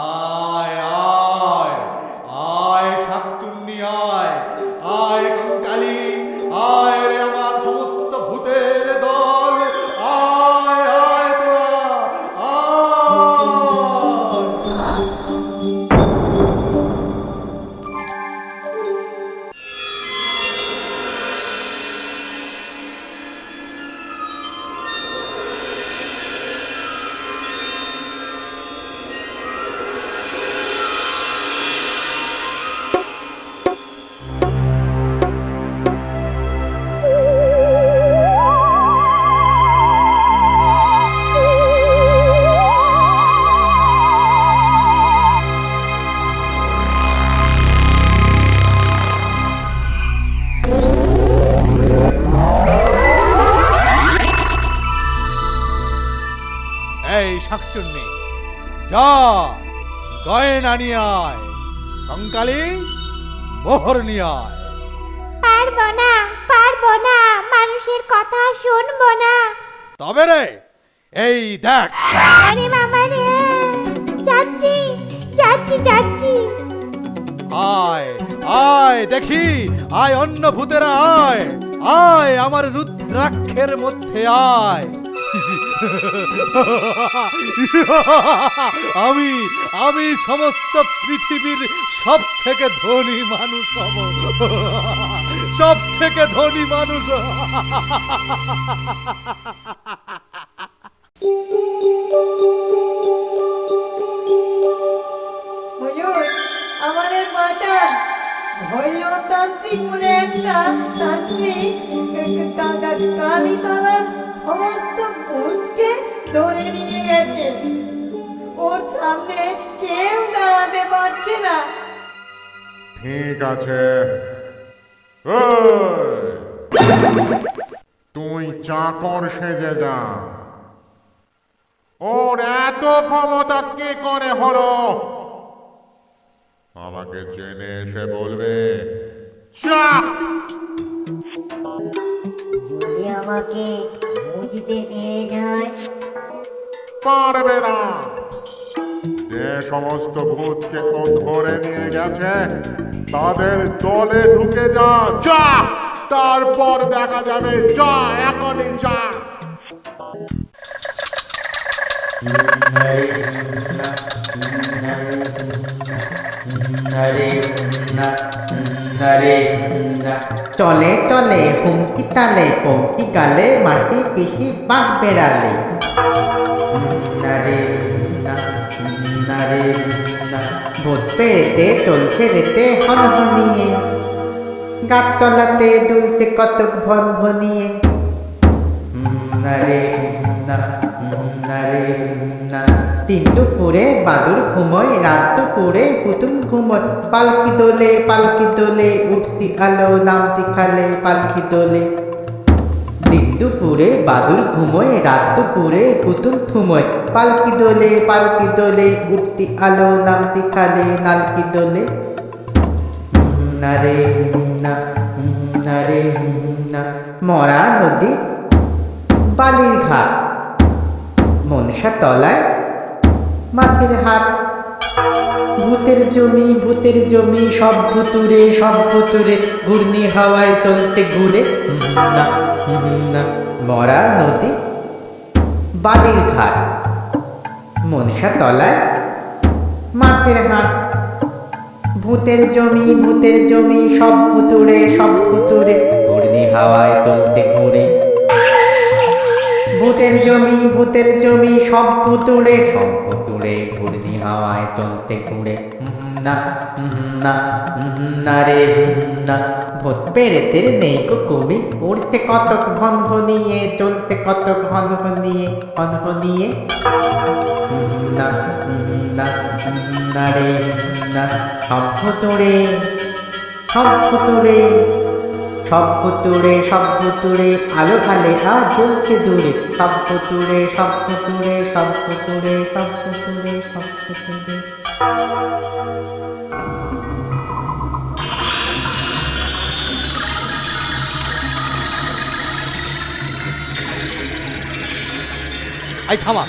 আয় আয় আয় শাকচুন্নি আয় আয় কঙ্কালি আয় রে আমার সমস্ত ভূতের দল আয় আয় তোরা আয়। এই শাকচুন্নি যা গয়না নিয়ে আয়, কঙ্কালি মোহর নিয়ে আয়। পারবো না, মানুষের কথা শুনবো না। তবে রে এই দেখ, আরে বাবা রে, যাচ্ছি যাচ্ছি যাচ্ছি। আয় আয় দেখি, আয় অন্য ভূতেরা আয় আয় আমার রুদ্রাক্ষের মধ্যে আয়। আমি আমি সমস্ত পৃথিবীর সব থেকে ধনী মানুষ হব, সব থেকে ধনী মানুষ। হুজুর, আমাদের বাঁচান। ভৈরবতান্ত্রিক বলে একটা তান্ত্রিক কালীতলার সমস্ত ভূতকে ধরে নিয়ে গেছে। ওর সামনে কেউ দাঁড়াতে পারছে না। ঠিক আছে, তুই চাকর সেজে যা। ওর এত ক্ষমতা কি করে হলো আমাকে জেনে এসে বলবে। যদি আমাকে বুঝতে পেরে যায়। পারবে না। যে সমস্ত ভূতকে ও ধরে নিয়ে গেছে তাদের দলে ঢুকে যা, যা, তারপর দেখা যাবে। যা, এখনই যা। চলে চলে হুমকি তালে পঙ্কি গালে মাটি পিসি বাঘ বেড়ালে। ভূত পেড়েতে চলছে রেতে হনহনিয়ে, গাছতলাতে দুলতে কতক ভন ভনিয়ে। তিন দুপুরে বাদুর ঘুমোয়, রাত দুপুরে পুতুল ঘুমোয়। পালকি দোলে উঠতি আলো নামতি খালে পালকি দোলে। দিন দুপুরে বাদুর ঘুমোয়, রাত দুপুরে পুতুল থুমোয়। পালকি দোলে উঠতি আলো নামতি খালে নালকি দোলে। মরা নদী বালির ঘাট, মনসা তলায় মাছের হাট। ভূতের জমি সব ভুতুরে ঘূর্ণি হাওয়ায় চলতে ঘুরে। মরা নদী বালির ঘাট, মনসা তলায় মাছের হাট। ভূতের জমি সব ভুতুরে ঘূর্ণি হাওয়ায় চলতে ঘুরে। ভূতের জমি সব ভুতুরে ঘূর্ণি হাওয়ায় চলতে ঘুরে। ভূত পেড়েতে নেই কো কুমি, উড়তে কতক ভনভনিয়ে, চলতে কতক হনহনিয়ে। সব ভুতুরে আলো খালে আর জ্বলছে দূরে। সব ভুতুরে থামা,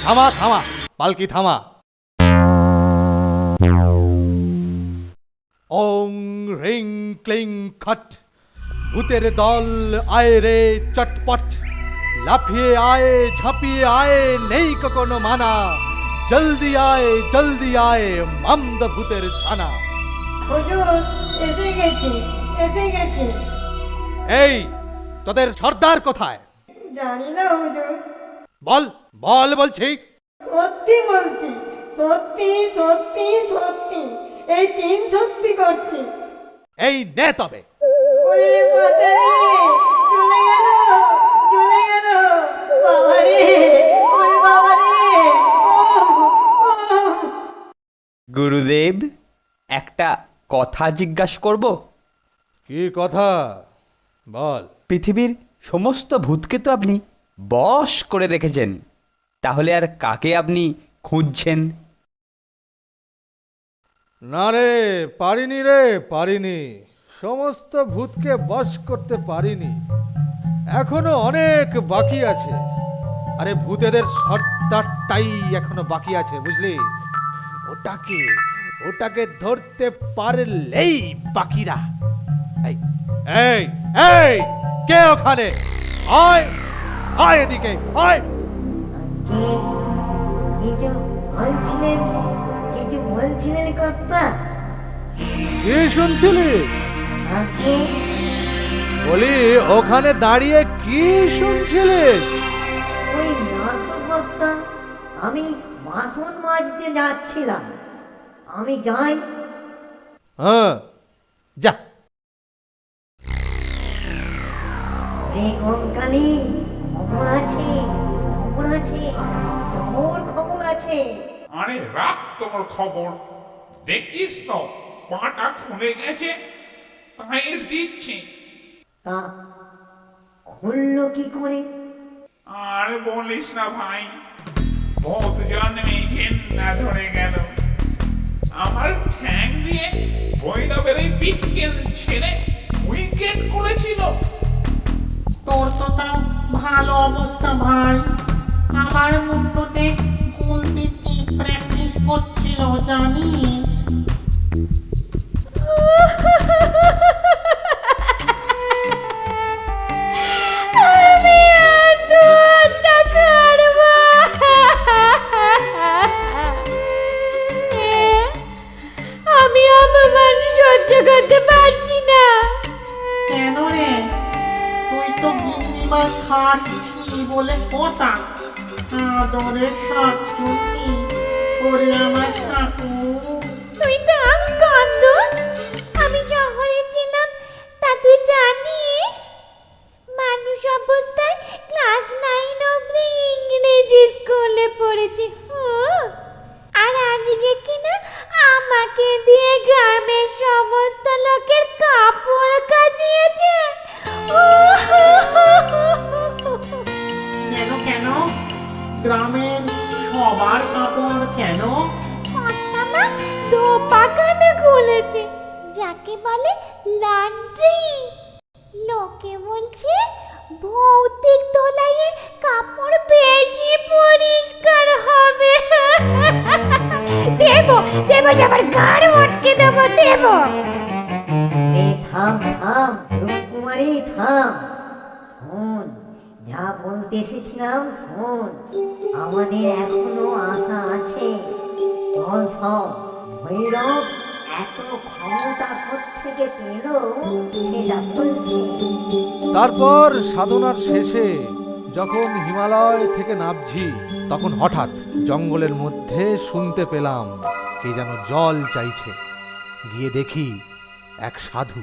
পালকি থামা। ওং রিং ক্লিং খট, ভূতের দল আয় রে চটপট, লাফিয়ে আয় ঝাঁপিয়ে আয় নেই কোনো মানা, জলদি আয় মামদ ভূতের ছানা। হুজুর এসে গেছে, এসে গেছে। এই তোদের সর্দার কোথায়? জানি না হুজুর, বল বল বলছি। সত্যি বলছি, সত্যি সত্যি সত্যি, এই 3 সত্যি করছি। এই নে তবে। ওরে বাজারে চলে গেল, চলে গেল, বাবারে, ওরে বাবারে, ও গুরুদেব, একটা কথা জিজ্ঞাসা করব? কি কথা বল। পৃথিবীর সমস্ত ভূতকে তো আপনি বশ করে রেখেছেন, তাহলে আর কাকে আপনি খুঁজছেন? না রে, পারিনি রে, পারিনি। সমস্ত ভূতকে বশ করতে পারিনি, এখনো অনেক বাকি আছে। আরে ভূতেদের সর্দারটাই এখনো বাকি আছে, বুঝলি? ওটাকে ধরতে পারলেই বাকিরা। এই এই এই, কে ওখানে? আয় আয় এদিকে আয়। কিছু বলছিলেন, কিছু বলছিলেন কর্তা? কি শুনছিলি? আপনি বলি ওখানে দাঁড়িয়ে কি শুনছিলিস? ওই নাটক কর্তা, আমি বাসন মাজতে যাচ্ছিলাম, আমি যাই। হ্যাঁ যা। রে কঙ্কালি, খবর আছে, খবর আছে, খবর আছে। আরে রাখ তোমার খবর, দেখিস তো পাটা খুলে গেছে, পায়ের দিচ্ছি। তা খুললো কি করে? আর বলিস না ভাই, বহুত জন্মে ঘেন্না ধরে গেল। আমার ঠ্যাং দিয়ে বৈরবের এই বিজ্ঞান ছেড়ে উইকেট করেছিল। তোর তো তাও ভালো অবস্থা ভাই, আমার মুন্ডুতে গুলতিটি প্র্যাকটিস করছিল জানিস। আমি আত্মহত্যা করব। আমি অপমান সহ্য করতে পারছি না। কেন রে, তুই তো গিন্নিমার খাচ্ছি বলে কথা, আদরের শাকচুন্নি করে আমার ঠাকুর। তুই থাম কান্দ, আমি শহরে ছিলাম তা তুই জানিস? মানুষ অবস্থায় ক্লাস 9 অবধি ইংরেজি স্কুলে পড়েছি। আর আজকে কিনা আমাকে দিয়ে গ্রামের সমস্ত লোকের কাপড় কাজিয়েছে। কেন কেন? গ্রামের সবার কাপড় কেন? মামা দোপাখানা খুলেছে, যাকে বলে লন্ড্রি। লোকে বলছে ভৌতিক ধোলাইয়ে কাপড় বেশি পরিষ্কার হবে। দেব দেব, সবার গাড় মটকে দেবো, দেব। থাম থাম রূপকুমারী, থাম। শোন, যা বলতে এসেছিলাম শোন, আমাদের এখনো আশা আছে। চল সব, ভৈরব এত ক্ষমতা থেকে পেল সেটা বলছে। তারপর সাধনার শেষে যখন হিমালয় থেকে নামছি, তখন হঠাৎ জঙ্গলের মধ্যে শুনতে পেলাম কে যেন জল চাইছে। গিয়ে দেখি এক সাধু,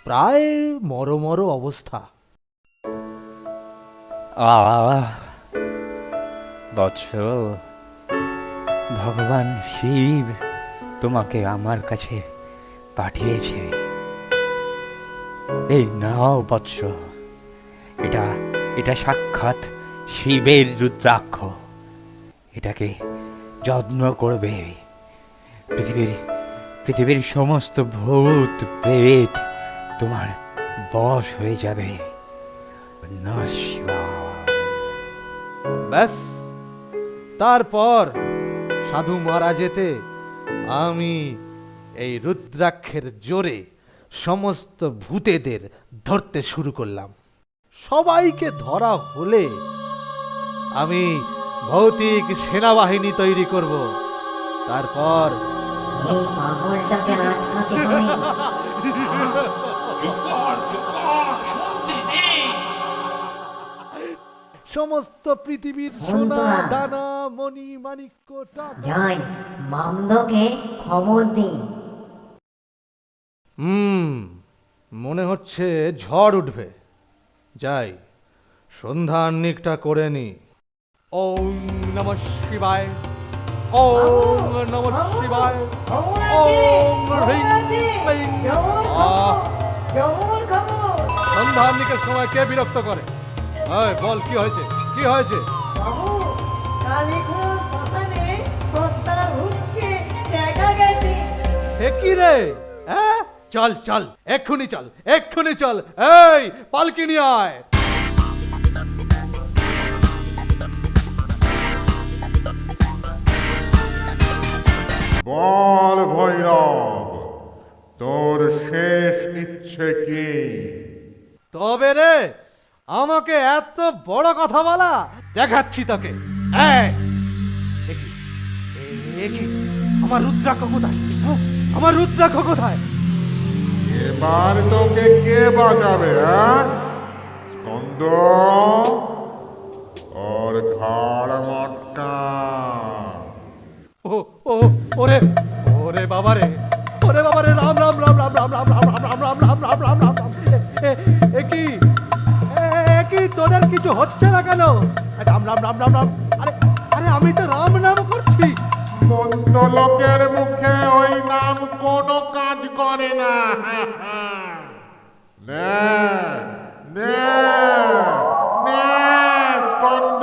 প্রায় মরমর অবস্থা। বৎস, ভগবান শিব তোমাকে আমার কাছে পাঠিয়েছে। এই নাও বৎস, এটা সাক্ষাৎ শিবের রুদ্রাক্ষ। এটাকে যত্ন করবে। পৃথিবীর সমস্ত ভূত প্রেত তোমার বশ হয়ে যাবে। নমঃ শিবায়। ব্যাস, তারপর সাধু মারা যেতে আমি এই রুদ্রাক্ষের জোরে সমস্ত ভূতেদের ধরতে শুরু করলাম। সবাইকে ধরা হলে আমি ভৌতিক সেনাবাহিনী তৈরি করব। তারপর এই পাগলটাকে আটকাতে হবে। চুপ কর, শুনতে নেই। সমস্ত পৃথিবীর বন্ধুরা। সোনা দানা মণি মাণিক্য টাকা। যাই, মামদকে খবর দিই। মনে হচ্ছে ঝড় উঠবে। যাই, সন্ধ্যান্নিকটা করে নি। ওম নমঃ শিবায়, ওম নমঃ শিবায়, ওম হ্রিং ক্লিং। আহ, সন্ধ্যান্নিকের সময় কে বিরক্ত করে? এই, বল কি হয়েছে, কি হয়েছে? বাবু, কালী ঘোষ শ্মশানে সত্তার ভূতকে দেখা গেছে। সে কি রে? হ্যাঁ, চল চল, এক্ষুনি চল, এক্ষুনি চল। এই, পালকি নিয়ে আয়। বল ভৈরব, তোর শেষ ইচ্ছে কি? তবে রে, আমাকে এত বড় কথা বলা, দেখাচ্ছি তোকে। এই, এ কি? এ কি? আমার রুদ্রাক্ষ কোথায়? হ্যাঁ, আমার রুদ্রাক্ষ কোথায়? এবার তোকে কে বাঁচাবে? হ্যাঁ, স্কন্দ, ওর ঘাড় মটকা। ও ও ওরে, ওরে বাবা রে, ওরে বাবা রে, রাম রাম রাম রাম রাম রাম রাম রাম রাম রাম রাম রাম রাম রাম। এ কি? এ কি, তোদের কিছু হচ্ছে না কেন? রাম রাম রাম রাম রাম। আরে আরে, আমি তো রাম নাম করছি। মন্দ লোকের মুখে ওই নাম কোনো কাজ করে না। নে, নে, নে, স্কন্দ।